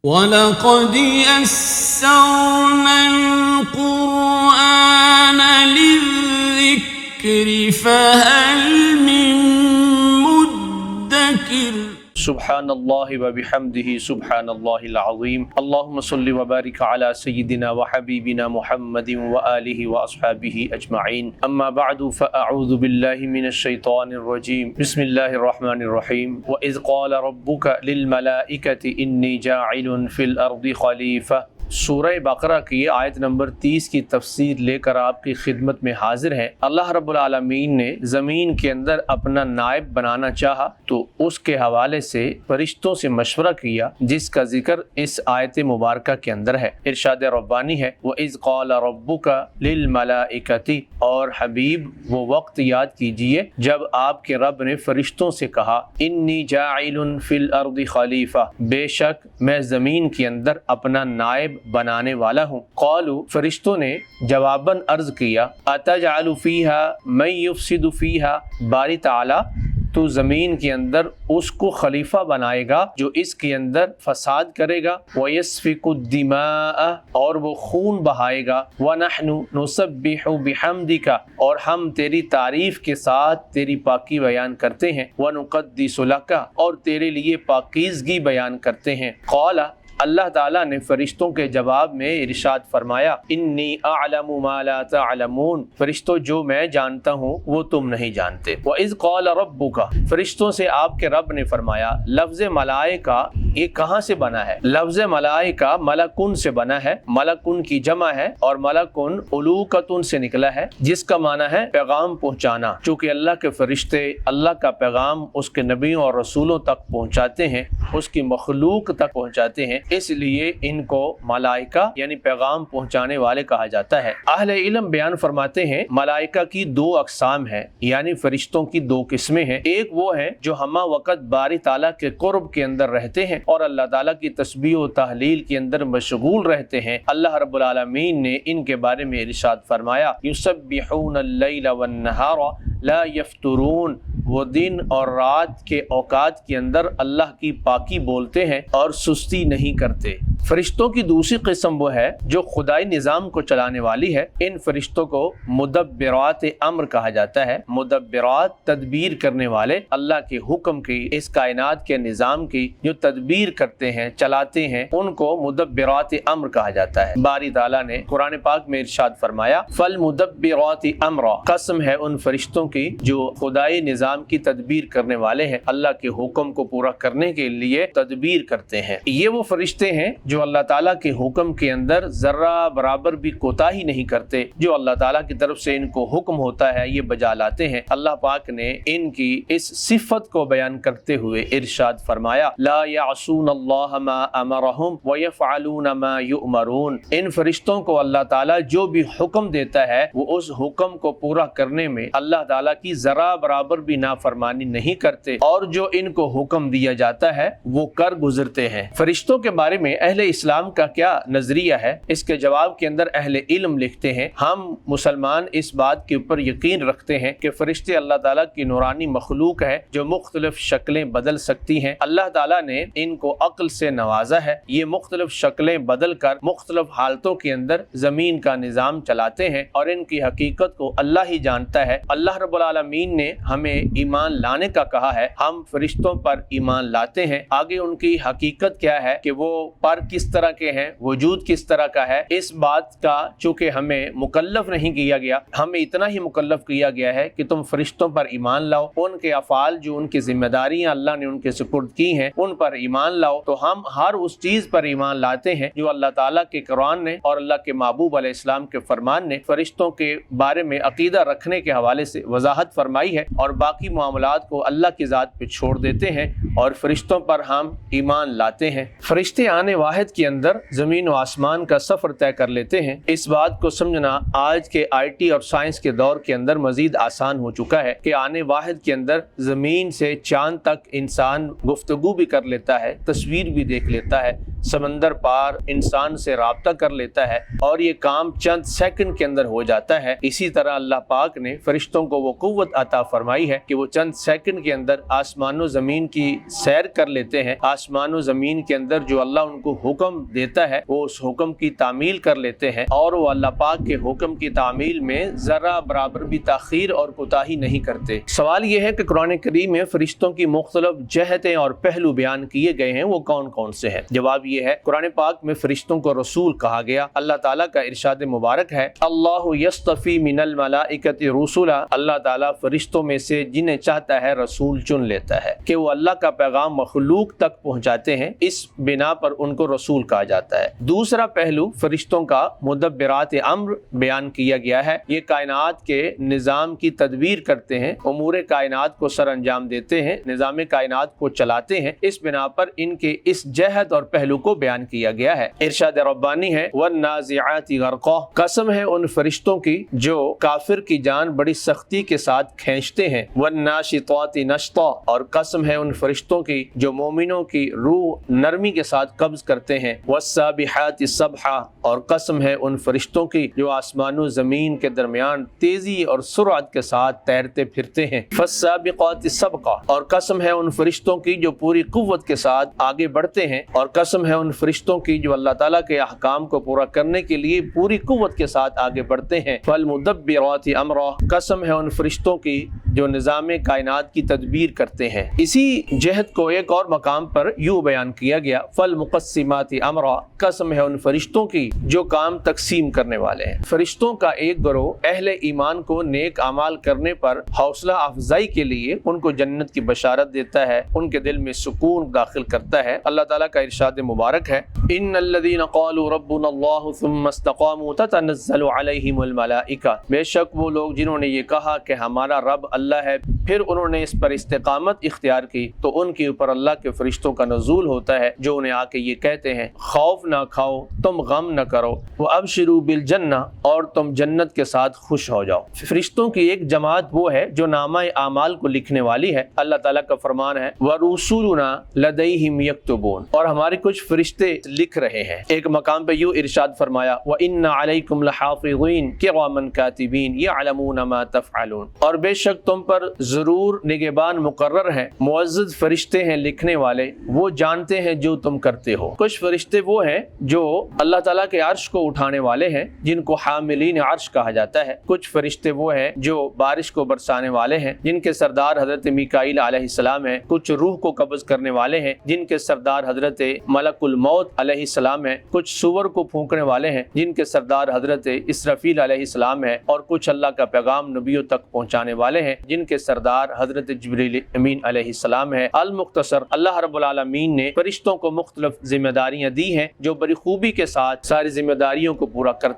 وَلَقَدْ يَسَّرْنَا الْقُرْآنَ لِلذِّكْرِ فَهَلْ مِن مُّدَّكِرٍ سبحان اللہ وبحمدہ سبحان اللہ العظیم اللہم صلی وبارک علی سیدنا وحبیبنا محمد وآلہ واصحابہ اجمعین اما بعد فاعوذ باللہ من الشیطان الرجیم بسم اللہ الرحمن الرحیم وَإِذْ قَالَ رَبُّكَ لِلْمَلَائِكَةِ إِنِّي جَاعِلٌ فِي الْأَرْضِ خَلِيفَةً۔ سورہ بقرہ کی آیت نمبر 30 کی تفسیر لے کر آپ کی خدمت میں حاضر ہیں۔ اللہ رب العالمین نے زمین کے اندر اپنا نائب بنانا چاہا تو اس کے حوالے سے فرشتوں سے مشورہ کیا، جس کا ذکر اس آیت مبارکہ کے اندر ہے۔ ارشاد ربانی ہے وَإِذْ قَالَ رَبُّكَ لِلْمَلَائِكَةِ، اور حبیب وہ وقت یاد کیجئے جب آپ کے رب نے فرشتوں سے کہا انی جاعل فی الارض خلیفہ، بے شک میں زمین کے اندر اپنا نائب بنانے والا ہوں۔ قالوا، فرشتوں نے جواباً عرض کیا اتجعل فیہا من یفسد فیہا، باری تعالی تو زمین کے اندر اس کو خلیفہ بنائے گا جو اس کے اندر فساد کرے گا، وَيَسْفِكُ الدِّمَاءَ، اور وہ خون بہائے گا، وَنَحْنُ نُسَبِّحُ بِحَمْدِكَ، اور ہم تیری تعریف کے ساتھ تیری پاکی بیان کرتے ہیں، وَنُقَدِّسُ لَكَ، اور تیرے لیے پاکیزگی بیان کرتے ہیں۔ قال، اللہ تعالیٰ نے فرشتوں کے جواب میں ارشاد فرمایا انی اعلم ما لا تعلمون، فرشتوں جو میں جانتا ہوں وہ تم نہیں جانتے۔ وَإِذْ قَالَ رَبُّكَ، فرشتوں سے آپ کے رب نے فرمایا، لفظ ملائکہ یہ کہاں سے بنا ہے؟ لفظ ملائکہ ملکن سے بنا ہے، ملکن کی جمع ہے اور ملکن علوکتن سے نکلا ہے، جس کا معنی ہے پیغام پہنچانا۔ چونکہ اللہ کے فرشتے اللہ کا پیغام اس کے نبیوں اور رسولوں تک پہنچاتے ہیں، اس کی مخلوق تک پہنچاتے ہیں، اس لیے ان کو ملائکہ یعنی پیغام پہنچانے والے کہا جاتا ہے۔ اہل علم بیان فرماتے ہیں ملائکہ کی دو اقسام ہیں، یعنی فرشتوں کی دو قسمیں ہیں۔ ایک وہ ہیں جو ہمہ وقت باری تعالیٰ کے قرب کے اندر رہتے ہیں اور اللہ تعالیٰ کی تسبیح و تحلیل کے اندر مشغول رہتے ہیں۔ اللہ رب العالمین نے ان کے بارے میں ارشاد فرمایا یسبحون اللیل والنہار لا یفترون، وہ دن اور رات کے اوقات کے اندر اللہ کی پاکی بولتے ہیں اور سستی نہیں کرتے۔ فرشتوں کی دوسری قسم وہ ہے جو خدائی نظام کو چلانے والی ہے۔ ان فرشتوں کو مدبرات امر کہا جاتا ہے۔ مدبرات تدبیر کرنے والے، اللہ کے حکم کی، اس کائنات کے نظام کی جو تدبیر کرتے ہیں، چلاتے ہیں، ان کو مدبرات امر کہا جاتا ہے۔ باری تعالیٰ نے قرآن پاک میں ارشاد فرمایا فالمدبرات امرا، قسم ہے ان فرشتوں کی جو خدائی نظام کی تدبیر کرنے والے ہیں، اللہ کے حکم کو پورا کرنے کے لیے تدبیر کرتے ہیں۔ یہ وہ فرشتے ہیں جو اللہ تعالیٰ کے حکم کے اندر ذرہ برابر بھی کوتاہی نہیں کرتے، جو اللہ تعالیٰ کی طرف سے ان کو حکم ہوتا ہے یہ بجا لاتے ہیں۔ اللہ پاک نے ان کی اس صفت کو بیان کرتے ہوئے ارشاد فرمایا لا یعصون اللہ ما امرہم ویفعلون ما یؤمرون، ان فرشتوں کو اللہ تعالیٰ جو بھی حکم دیتا ہے وہ اس حکم کو پورا کرنے میں اللہ تعالیٰ کی ذرہ برابر بھی نافرمانی نہیں کرتے، اور جو ان کو حکم دیا جاتا ہے وہ کر گزرتے ہیں۔ فرشتوں کے بارے میں اہل اسلام کا کیا نظریہ ہے؟ اس کے جواب کے اندر اہل علم لکھتے ہیں ہم مسلمان اس بات کے اوپر یقین رکھتے ہیں کہ فرشتے اللہ تعالیٰ کی نورانی مخلوق ہے جو مختلف شکلیں بدل سکتی ہیں۔ اللہ تعالیٰ نے ان کو عقل سے نوازا ہے، یہ مختلف شکلیں بدل کر مختلف حالتوں کے اندر زمین کا نظام چلاتے ہیں اور ان کی حقیقت کو اللہ ہی جانتا ہے۔ اللہ رب العالمین نے ہمیں ایمان لانے کا کہا ہے، ہم فرشتوں پر ایمان لاتے ہیں۔ آگے ان کی حقیقت کیا ہے کہ وہ پر کس طرح کے ہیں، وجود کس طرح کا ہے، اس بات کا چونکہ ہمیں مکلف نہیں کیا گیا، ہمیں اتنا ہی مکلف کیا گیا ہے کہ تم فرشتوں پر ایمان لاؤ، ان کے افعال جو ان کی ذمہ داریاں اللہ نے ان کے سپرد کی ہیں ان پر ایمان لاؤ۔ تو ہم ہر اس چیز پر ایمان لاتے ہیں جو اللہ تعالیٰ کے قرآن نے اور اللہ کے محبوب علیہ السلام کے فرمان نے فرشتوں کے بارے میں عقیدہ رکھنے کے حوالے سے وضاحت فرمائی ہے، اور باقی معاملات کو اللہ کی ذات پہ چھوڑ دیتے ہیں اور فرشتوں پر ہم ایمان لاتے ہیں۔ فرشتے آنے واحد کے اندر زمین و آسمان کا سفر طے کر لیتے ہیں۔ اس بات کو سمجھنا آج کے آئی ٹی اور سائنس کے دور کے اندر مزید آسان ہو چکا ہے کہ آنے واحد کے اندر زمین سے چاند تک انسان گفتگو بھی کر لیتا ہے، تصویر بھی دیکھ لیتا ہے، سمندر پار انسان سے رابطہ کر لیتا ہے اور یہ کام چند سیکنڈ کے اندر ہو جاتا ہے، اسی طرح اللہ پاک نے فرشتوں کو وہ قوت عطا فرمائی ہے کہ وہ چند سیکنڈ کے اندر آسمان و زمین کی سیر کر لیتے ہیں۔ آسمان و زمین کے اندر جو اللہ ان کو حکم دیتا ہے وہ اس حکم کی تعمیل کر لیتے ہیں، اور وہ اللہ پاک کے حکم کی تعمیل میں ذرا برابر بھی تاخیر اور کوتاہی نہیں کرتے۔ سوال یہ ہے کہ قرآن کریم میں فرشتوں کی مختلف جہتیں اور پہلو بیان کیے گئے ہیں، وہ کون کون سے ہیں؟ جواب یہ ہے، قرآن پاک میں فرشتوں کو رسول کہا گیا۔ اللہ تعالیٰ کا ارشاد مبارک ہے، اللہ یصطفی من الملائکۃ رسلا، اللہ تعالیٰ فرشتوں میں سے جنہیں چاہتا ہے رسول چن لیتا ہے کہ وہ اللہ کا پیغام مخلوق تک پہنچاتے ہیں، اس بنا پر ان کو رسول کہا جاتا ہے۔ دوسرا پہلو فرشتوں کا مدبرات امر بیان کیا گیا ہے، یہ کائنات کے نظام کی تدبیر کرتے ہیں، امور کائنات کو سر انجام دیتے ہیں، نظام کائنات کو چلاتے ہیں، اس بنا پر ان کے اس جہت اور پہلو کو بیان کیا گیا ہے۔ ارشاد ربانی ہے، والنازعات غرقا، قسم ہے ان فرشتوں کی جو کافر کی جان بڑی سختی کے ساتھ کھینچتے ہیں، والناشطات نشطا، اور قسم ہے ان فرشتوں کی جو مومنوں کی روح نرمی کے ساتھ قبض کرتے ہیں، والسابحات سبحا، اور قسم ہے ان فرشتوں کی جو آسمان و زمین کے درمیان تیزی اور سرعت کے ساتھ تیرتے پھرتے ہیں، فالسابقات سبقا، اور قسم ہے ان فرشتوں کی جو پوری قوت کے ساتھ آگے بڑھتے ہیں، اور قسم ہے ان فرشتوں کی جو اللہ تعالیٰ کے احکام کو پورا کرنے کے لیے پوری قوت کے ساتھ آگے بڑھتے ہیں، فالمدبرات امرا، قسم ہے ان فرشتوں کی جو نظام کائنات کی تدبیر کرتے ہیں۔ اسی جہت کو ایک اور مقام پر یوں بیان کیا گیا، فالمقسمات امرا، قسم ہے ان فرشتوں کی جو کام تقسیم کرنے والے ہیں۔ فرشتوں کا ایک گروہ اہل ایمان کو نیک اعمال کرنے پر حوصلہ افزائی کے لیے ان کو جنت کی بشارت دیتا ہے، ان کے دل میں سکون داخل کرتا ہے۔ اللہ تعالیٰ کا ارشاد مبارک ہے، ان الذين قالوا ربنا الله ثم استقاموا تتنزل عليهم الملائکہ، بے شک وہ لوگ جنہوں نے یہ کہا کہ ہمارا رب اللہ ہے، پھر انہوں نے اس پر استقامت اختیار کی تو ان کے اوپر اللہ کے فرشتوں کا نزول ہوتا ہے جو انہیں آ کے یہ کہتے ہیں، خوف نہ کھاؤ، تم غم نہ کرو، وابشروا بالجنہ، اور تم جنت کے ساتھ خوش ہو جاؤ۔ فرشتوں کی ایک جماعت وہ ہے جو نامہ اعمال کو لکھنے والی ہے۔ اللہ تعالیٰ کا فرمان ہے، وَرُسُلُنَا لَدَيْهِمْ يَكْتُبُونَ، اور ہمارے کچھ فرشتے لکھ رہے ہیں۔ ایک مقام پہ یوں ارشاد فرمایا، وَإِنَّ عَلَيْكُمْ لَحَافِظِينَ كِرَامًا كَاتِبِينَ يَعْلَمُونَ مَا تَفْعَلُونَ، اور بے شک تم پر ضرور نگہبان مقرر ہیں، معزز فرشتے ہیں لکھنے والے، وہ جانتے ہیں جو تم کرتے ہو۔ کچھ فرشتے وہ ہیں جو اللہ تعالیٰ کے عرش کو اٹھانے والے ہیں، جن کو حاملین عرش کہا جاتا ہے۔ کچھ فرشتے وہ ہیں جو بارش کو برسانے والے ہیں، جن کے سردار حضرت میکائیل علیہ السلام ہیں۔ کچھ روح کو قبض کرنے والے ہیں، جن کے سردار حضرت ملک الموت علیہ السلام ہیں۔ کچھ سور کو پھونکنے والے ہیں، جن کے سردار حضرت اسرافیل علیہ السلام ہیں، اور کچھ اللہ کا پیغام نبیوں تک پہنچانے والے ہیں، جن کے سردار حضرت جبریل امین علیہ السلام ہے۔ المختصر، اللہ رب العالمین نے فرشتوں کو مختلف ذمہ داریاں دی ہیں جو بڑی خوبی کے ساتھ ساری ذمہ داریوں کو پورا کرتے